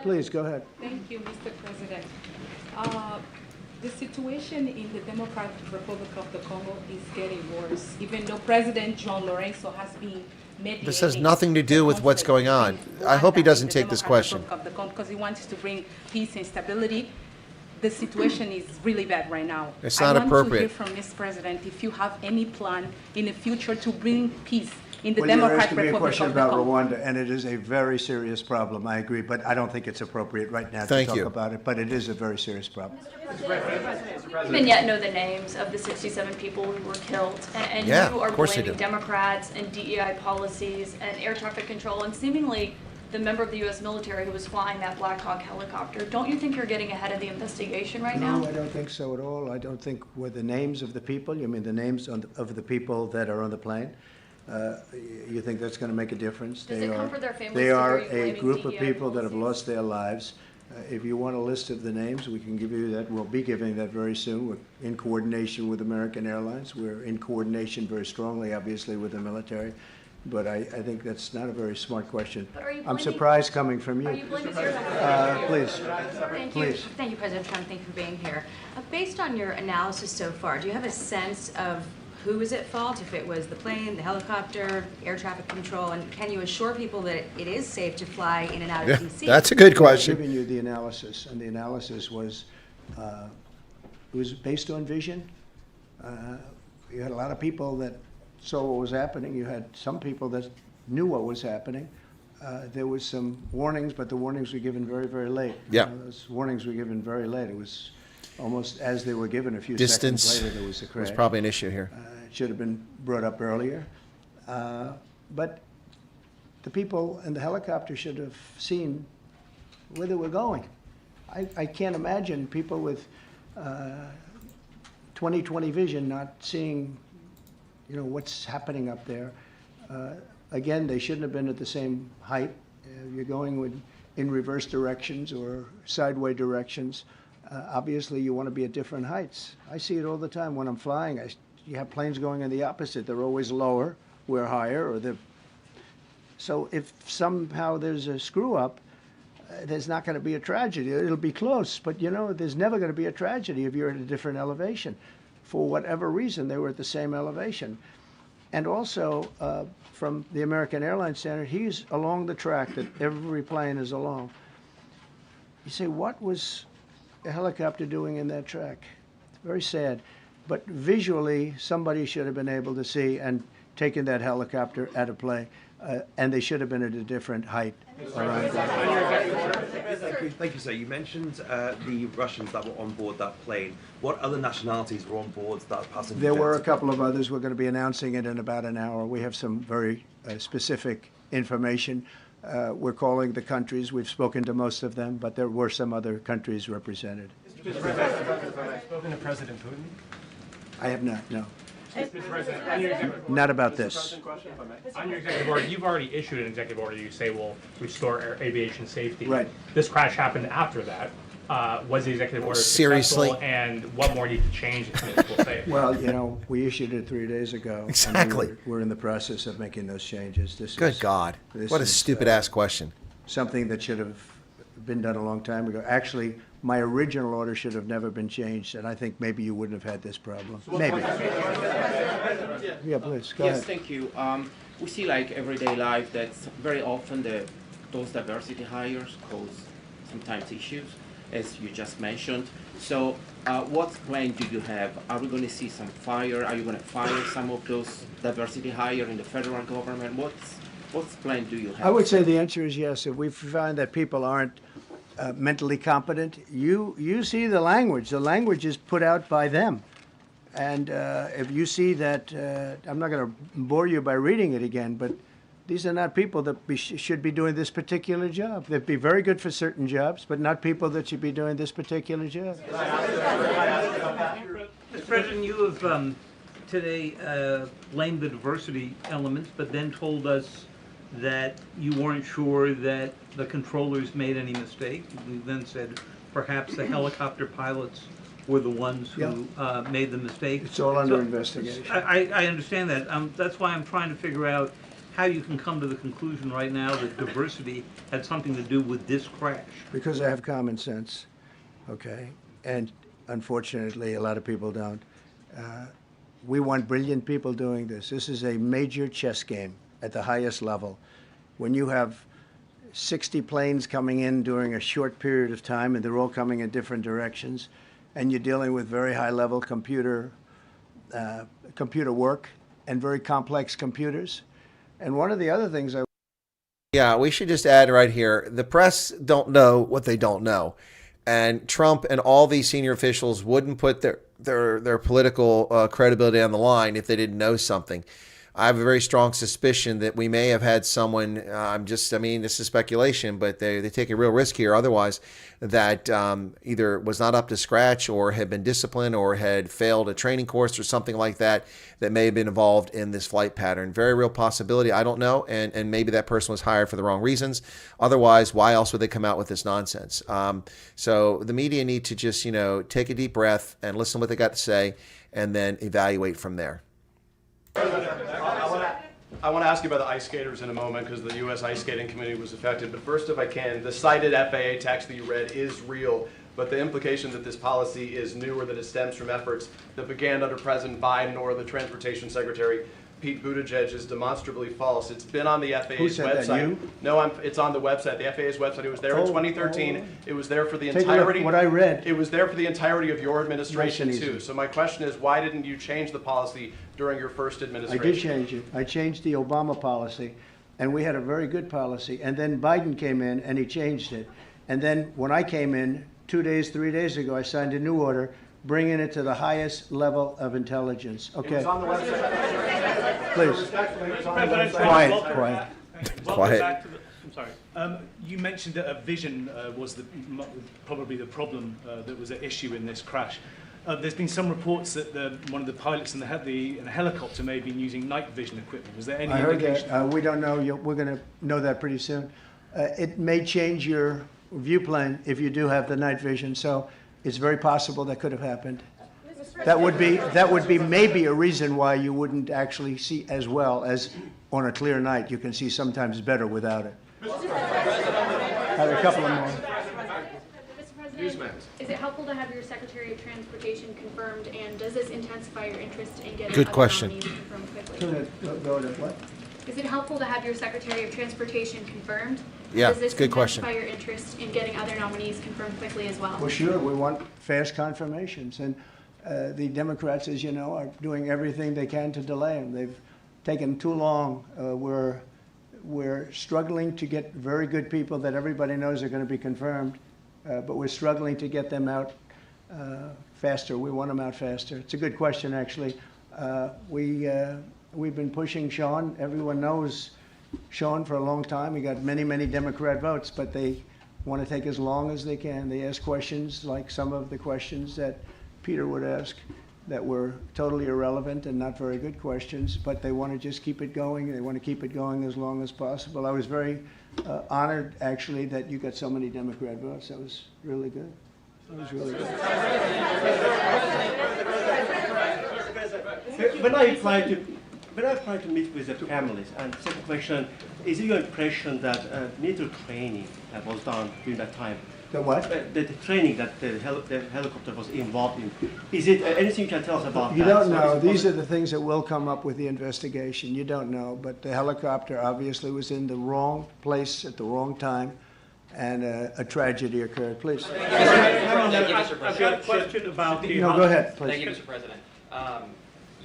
Please, go ahead. Thank you, Mr. President. The situation in the Democratic Republic of the Congo is getting worse, even though President John Lorenzo has been mediating. This has nothing to do with what's going on. I hope he doesn't take this question. Because he wants to bring peace and stability. The situation is really bad right now. It's not I want appropriate. to hear from Ms. President if you have any plan in the future to bring peace in the Well, you're Democratic asking me a Republic question of the about Congo. Rwanda, and it is a very serious problem. I agree, but I don't think it's appropriate right now to Thank talk you. about it. But it is a very serious problem. Even yet know the names of the 67 people who were killed, and Yeah, you are of course they blaming do. Democrats and DEI policies and air traffic control, and seemingly the member of the U.S. military who was flying that Black Hawk helicopter. Don't you think you're getting ahead of the investigation right now? No, I don't think so at all. I don't think with the names of the people, you mean the names of the people that are on the plane? You think that's going to make a difference? Does it comfort their families They to are hear you a blaming group of DEI people that have policies? lost their lives. If you want a list of the names, we can give you that. We'll be giving that very soon. We're in coordination with American Airlines. We're in coordination very strongly, obviously, with the military. But I think that's not a very smart question. But are you I'm blaming- surprised coming from you. Are you blaming air Please. Thank you. Please. Thank you, President Trump. Thank you for being here. Based on your analysis so far, do you have a sense of who is at fault, if it was the plane, the helicopter, air traffic control, and can you assure people that it is safe to fly in and out of D.C.? That's a good I've question. given you the analysis, and the analysis was, it was based on vision. You had a lot of people that saw what was happening. You had some people that knew what was happening. There was some warnings, but the warnings were given very, very late. Yeah. Those warnings were given very late. It was almost as they were given. A few Distance seconds later, there was a crash. was probably an issue here. It should have been brought up earlier. But the people in the helicopter should have seen where they were going. I can't imagine people with 20/20 vision not seeing, what's happening up there. Again, they shouldn't have been at the same height. You're going with in reverse directions or sideways directions. Obviously, you want to be at different heights. I see it all the time when I'm flying. You have planes going in the opposite. They're always lower, we're higher, or they're... So if somehow there's a screw-up, there's not going to be a tragedy. It'll be close, but you know, there's never going to be a tragedy if you're at a different elevation. For whatever reason, they were at the same elevation. And also, from the American Airlines standard, he's along the track that every plane is along. You say, what was a helicopter doing in that track? It's very sad. But visually, somebody should have been able to see and taken that helicopter out of play. And they should have been at a different height. Thank you, sir. You mentioned the Russians that were on board that plane. What other nationalities were on board that passenger? There were a couple of others. We're going to be announcing it in about an hour. We have some very specific information. We're calling the countries. We've spoken to most of them, but there were some other countries represented. Mr. President, spoken to President Putin? I have not, no. Mr. President, on your executive Not about this. On your executive order, you've already issued an executive order you say will restore aviation safety. Right. This crash happened after that. Was the executive order Seriously? successful, and what more needs to change? We'll say. Well, you know, we issued it 3 days ago. Exactly. And we're in the process of making those changes. Good God. What a stupid-ass question. Something that should have been done a long time ago. Actually, my original order should have never been changed, and I think maybe you wouldn't have had this problem. Maybe. Yeah, please, go ahead. Yes, thank you. We see like everyday life that very often those diversity hires cause sometimes issues, as you just mentioned. So what plan do you have? Are we going to see some fire? Are you going to fire some of those diversity hires in the federal government? What plan do you have? I would say the answer is yes. If we find that people aren't mentally competent, you see the language. The language is put out by them. And if you see that, I'm not going to bore you by reading it again, but these are not people that should be doing this particular job. They'd be very good for certain jobs, but not people that should be doing this particular job. Mr. President, you have today blamed the diversity elements, but then told us that you weren't sure that the controllers made any mistake. You then said perhaps the helicopter pilots were the ones who made the mistake. It's all under investigation. I understand that. That's why I'm trying to figure out how you can come to the conclusion right now that diversity had something to do with this crash. Because I have common sense, okay? And unfortunately, a lot of people don't. We want brilliant people doing this. This is a major chess game at the highest level. When you have 60 planes coming in during a short period of time, and they're all coming in different directions, and you're dealing with very high-level computer work and very complex computers. And one of the other things Yeah, we should just add right here, the press don't know what they don't know. And Trump and all these senior officials wouldn't put their political credibility on the line if they didn't know something. I have a very strong suspicion that we may have had someone, this is speculation, but they take a real risk here otherwise, that either was not up to scratch or had been disciplined or had failed a training course or something like that may have been involved in this flight pattern. Very real possibility. I don't know. And maybe that person was hired for the wrong reasons. Otherwise, why else would they come out with this nonsense? So the media need to just, take a deep breath and listen to what they got to say and then evaluate from there. I want to ask you about the ice skaters in a moment because the U.S. Ice Skating Committee was affected. But first, if I can, the cited FAA text that you read is real. But the implication that this policy is new or that it stems from efforts that began under President Biden or the Transportation Secretary Pete Buttigieg is demonstrably false. It's been on the FAA's Who said website. That, you? No, it's on the website, the FAA's website. It was there in 2013. It was there for the Take entirety. a look, what I read. It was there for the entirety of your administration Nice and too. easy. So my question is, why didn't you change the policy during your first I administration? did change it. I changed the Obama policy, and we had a very good policy. And then Biden came in, and he changed it. And then when I came in 3 days ago, I signed a new order, bringing it to the highest level of intelligence. Okay. It was on the website. Please. Quiet. Quiet. I'm sorry. You mentioned that a vision was probably the problem that was at issue in this crash. There's been some reports that one of the pilots in the helicopter may have been using night vision equipment. Was there any I heard indication? that. We don't know. We're going to know that pretty soon. It may change your view plane if you do have the night vision. So it's very possible that could have happened. That would be maybe a reason why you wouldn't actually see as well as on a clear night. You can see sometimes better without it. Have a couple of more. Mr. President, is it helpful to have your Secretary of Transportation confirmed, and does this intensify your interest in getting Good other question. nominees confirmed quickly? Go to what? Is it helpful to have your Secretary of Transportation confirmed? Yeah, Does this it's a good question. intensify your interest in getting other nominees confirmed quickly as well? Well, sure, we want fast confirmations, and the Democrats, as you know, are doing everything they can to delay them. They've taken too long. We're struggling to get very good people that everybody knows are going to be confirmed, but we're struggling to get them out faster. We want them out faster. It's a good question, actually. We've been pushing Sean. Everyone knows Sean for a long time. He got many, many Democrat votes, but they want to take as long as they can. They ask questions like some of the questions that Peter would ask that were totally irrelevant and not very good questions, but they want to just keep it going. They want to keep it going as long as possible. I was very honored, actually, that you got so many Democrat votes. That was really good. That was really good. When I try to meet with the families, and second question, is it your impression that military training that was done during that time? The what? The training that the helicopter was involved in. Is it anything you can tell us about You that? don't know. These are the things that will come up with the investigation. You don't know. But the helicopter obviously was in the wrong place at the wrong time, and a tragedy occurred. Please. I've got a question about the... No, go ahead, please. Thank you, Mr. President.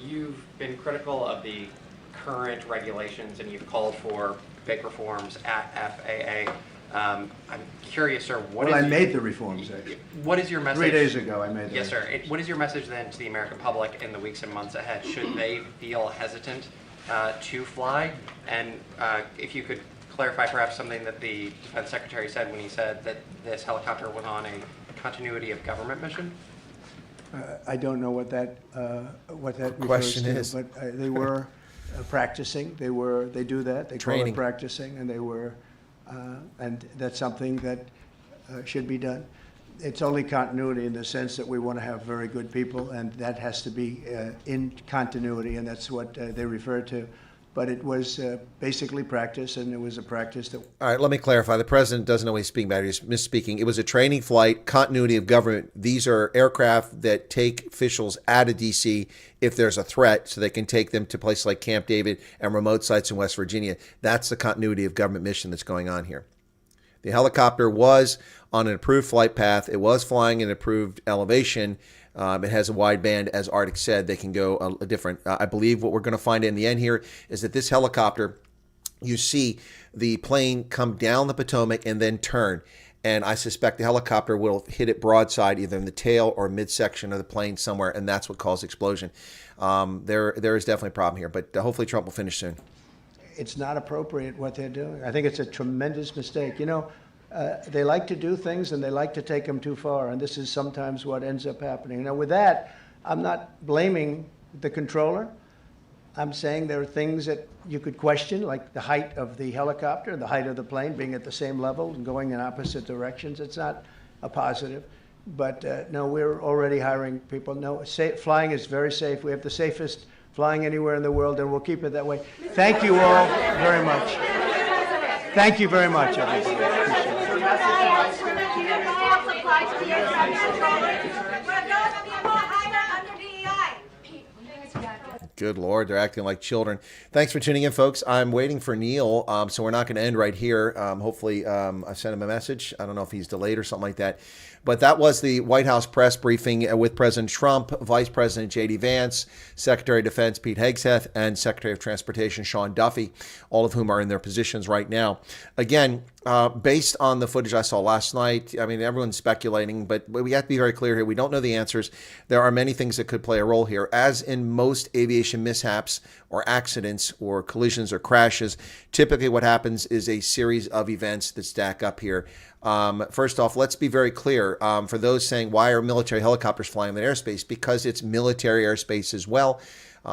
You've been critical of the current regulations, and you've called for big reforms at FAA. I'm curious, sir, I made the reforms, actually. What is your message? 3 days ago, I made them. Yes, sir. What is your message then to the American public in the weeks and months ahead? Should they feel hesitant to fly? And if you could clarify perhaps something that the Defense Secretary said when he said that this helicopter was on a continuity of government mission? I don't know what that Question refers to, is. but they were practicing. They do that. They call Training. it practicing, and they were, and that's something that should be done. It's only continuity in the sense that we want to have very good people, and that has to be in continuity, and that's what they refer to. But it was basically practice, and it was a practice that... All right, let me clarify. The president doesn't know what he's speaking about. He's misspeaking. It was a training flight, continuity of government. These are aircraft that take officials out of D.C. if there's a threat, so they can take them to places like Camp David and remote sites in West Virginia. That's the continuity of government mission that's going on here. The helicopter was on an approved flight path. It was flying an approved elevation. It has a wide band, as Arctic said. They can go a different. I believe what we're going to find in the end here is that this helicopter, you see the plane come down the Potomac and then turn. And I suspect the helicopter will hit it broadside, either in the tail or midsection of the plane somewhere, and that's what caused the explosion. There is definitely a problem here, but hopefully Trump will finish soon. It's not appropriate what they're doing. I think it's a tremendous mistake. You know, they like to do things and they like to take them too far, and this is sometimes what ends up happening. Now, with that, I'm not blaming the controller. I'm saying there are things that you could question, like the height of the helicopter, the height of the plane being at the same level and going in opposite directions. It's not a positive. But no, we're already hiring people. No, flying is very safe. We have the safest flying anywhere in the world, and we'll keep it that way. Thank you all very much. Thank you very much, everybody. Good Lord, they're acting like children. Thanks for tuning in, folks. I'm waiting for Neil, so we're not going to end right here. Hopefully, I sent him a message. I don't know if he's delayed or something like that. But that was the White House press briefing with President Trump, Vice President J.D. Vance, Secretary of Defense Pete Hegseth, and Secretary of Transportation Sean Duffy, all of whom are in their positions right now. Again, based on the footage I saw last night, I mean, everyone's speculating, but we have to be very clear here. We don't know the answers. There are many things that could play a role here. As in most aviation mishaps or accidents or collisions or crashes, typically what happens is a series of events that stack up here. First off, let's be very clear. For those saying, why are military helicopters flying in airspace? Because it's military airspace as well.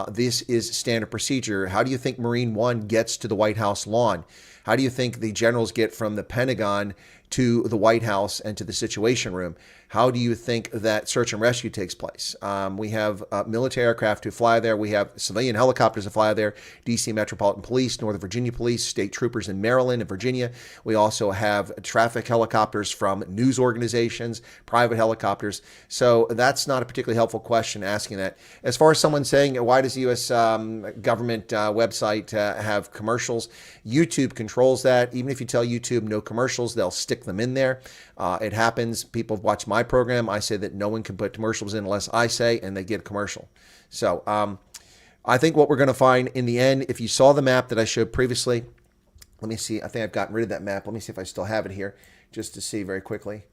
This is standard procedure. How do you think Marine One gets to the White House lawn? How do you think the generals get from the Pentagon to the White House and to the Situation Room? How do you think that search and rescue takes place? We have military aircraft who fly there. We have civilian helicopters that fly there, D.C. Metropolitan Police, Northern Virginia Police, state troopers in Maryland and Virginia. We also have traffic helicopters from news organizations, private helicopters. So that's not a particularly helpful question asking that. As far as someone saying, why does the U.S. Government website have commercials? YouTube controls that. Even if you tell YouTube no commercials, they'll stick them in there. It happens. People have watched my program. I say that no one can put commercials in unless I say, and they get a commercial. So I think what we're going to find in the end, if you saw the map that I showed previously, let me see. I think I've gotten rid of that map. Let me see if I still have it here just to see very quickly.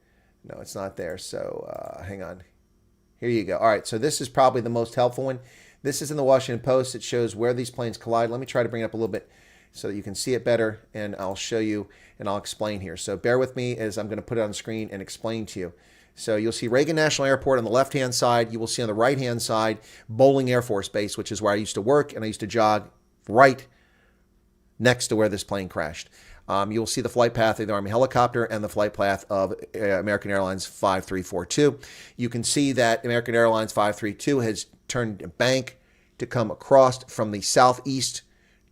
No, it's not there. So hang on. Here you go. All right. So this is probably the most helpful one. This is in the Washington Post. It shows where these planes collide. Let me try to bring it up a little bit so that you can see it better, and I'll show you and I'll explain here. So bear with me as I'm going to put it on the screen and explain to you. So you'll see Reagan National Airport on the left-hand side. You will see on the right-hand side Bowling Air Force Base, which is where I used to work, and I used to jog right next to where this plane crashed. You'll see the flight path of the Army helicopter and the flight path of American Airlines 5342. You can see that American Airlines 532 has turned bank to come across from the southeast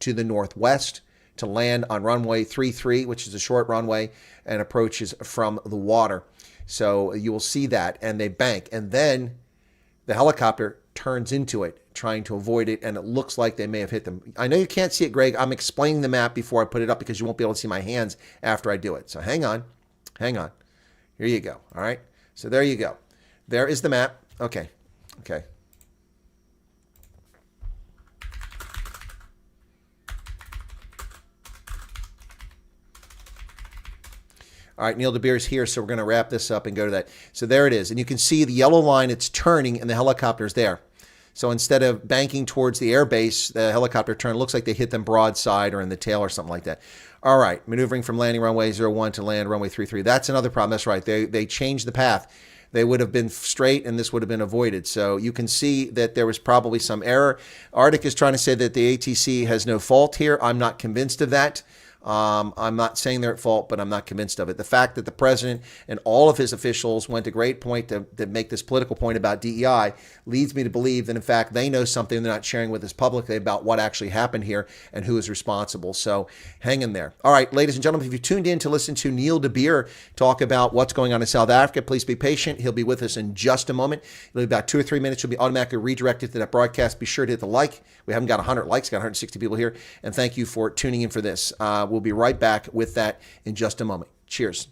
to the northwest to land on runway 33, which is a short runway, and approaches from the water. So you will see that, and they bank. And then the helicopter turns into it, trying to avoid it, and it looks like they may have hit them. I know you can't see it, Greg. I'm explaining the map before I put it up because you won't be able to see my hands after I do it. So hang on. Hang on. Here you go. All right. So there you go. There is the map. Okay. Okay. All right, Neil DeBeer is here, so we're going to wrap this up and go to that. So there it is. And you can see the yellow line, it's turning, and the helicopter's there. So instead of banking towards the airbase, the helicopter turned. Looks like they hit them broadside or in the tail or something like that. All right, maneuvering from landing runway 01 to land runway 33. That's another problem. That's right. They changed the path. They would have been straight, and this would have been avoided. So you can see that there was probably some error. Arctic is trying to say that the ATC has no fault here. I'm not convinced of that. I'm not saying they're at fault, but I'm not convinced of it. The fact that the president and all of his officials went to great point to make this political point about DEI leads me to believe that, in fact, they know something they're not sharing with us publicly about what actually happened here and who is responsible. So hang in there. All right, ladies and gentlemen, if you tuned in to listen to Neil DeBeer talk about what's going on in South Africa, please be patient. He'll be with us in just a moment. It'll be about 2 or 3 minutes. You'll be automatically redirected to that broadcast. Be sure to hit the like. We haven't got 100 likes, got 160 people here. And thank you for tuning in for this. We'll be right back with that in just a moment. Cheers.